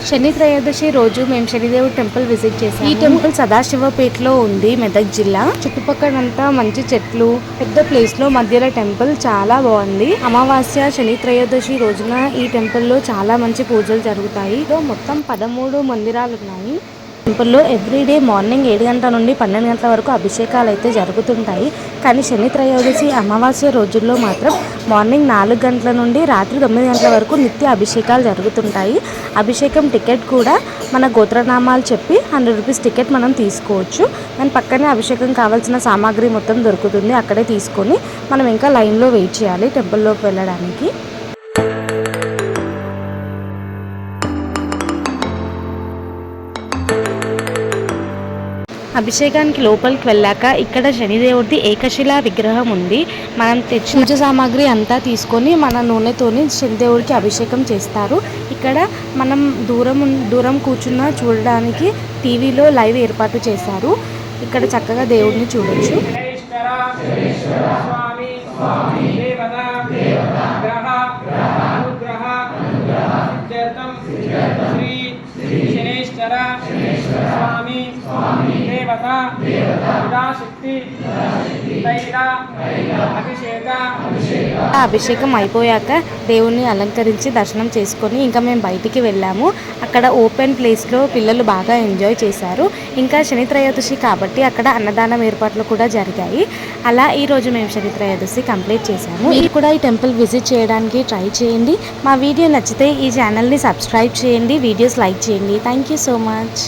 శని త్రయోదశి రోజు మేము శనిదేవుడు టెంపుల్ విజిట్ చేసాం. ఈ టెంపుల్ సదాశివపేటలో ఉంది, మెదక్ జిల్లా. చుట్టుపక్కలంతా మంచి చెట్లు, పెద్ద ప్లేస్ లో మధ్యలో టెంపుల్ చాలా బాగుంది. అమావాస్య శని త్రయోదశి రోజున ఈ టెంపుల్ లో చాలా మంచి పూజలు జరుగుతాయి. మొత్తం 13 మందిరాలు ఉన్నాయి. టెంపుల్లో ఎవ్రీడే మార్నింగ్ 7 గంటల నుండి 12 గంటల వరకు అభిషేకాలు అయితే జరుగుతుంటాయి. కానీ శని త్రయోదశి అమావాస్య రోజుల్లో మాత్రం మార్నింగ్ 4 గంటల నుండి రాత్రి 9 గంటల వరకు నిత్య అభిషేకాలు జరుగుతుంటాయి. అభిషేకం టికెట్ కూడా మన గోత్రనామాలు చెప్పి 100 రూపీస్ టికెట్ మనం తీసుకోవచ్చు. దాని పక్కనే అభిషేకం కావాల్సిన సామాగ్రి మొత్తం దొరుకుతుంది. అక్కడే తీసుకొని మనం ఇంకా లైన్లో వెయిట్ చేయాలి టెంపుల్లోకి వెళ్ళడానికి. అభిషేకానికి లోపలికి వెళ్ళాక ఇక్కడ శనిదేవుడిది ఏకశిలా విగ్రహం ఉంది. మనం తెచ్చిన పూజ సామాగ్రి అంతా తీసుకొని మన నూనెతోని శనిదేవుడికి అభిషేకం చేస్తారు. ఇక్కడ మనం దూరం కూర్చున్న చూడడానికి టీవీలో లైవ్ ఏర్పాటు చేశారు. ఇక్కడ చక్కగా దేవుడిని చూడొచ్చు. అభిషేకం అయిపోయాక దేవుణ్ణి అలంకరించి దర్శనం చేసుకొని ఇంకా మేము బయటికి వెళ్ళాము. అక్కడ ఓపెన్ ప్లేస్లో పిల్లలు బాగా ఎంజాయ్ చేశారు. ఇంకా శని త్రయోదశి కాబట్టి అక్కడ అన్నదానం ఏర్పాట్లు కూడా జరిగాయి. అలా ఈరోజు మేము శని త్రయోదశి కంప్లీట్ చేశాము. మీరు కూడా ఈ టెంపుల్ విజిట్ చేయడానికి ట్రై చేయండి. మా వీడియో నచ్చితే ఈ ఛానల్ని సబ్స్క్రైబ్ చేయండి, వీడియోస్ లైక్ చేయండి. Thank you so much.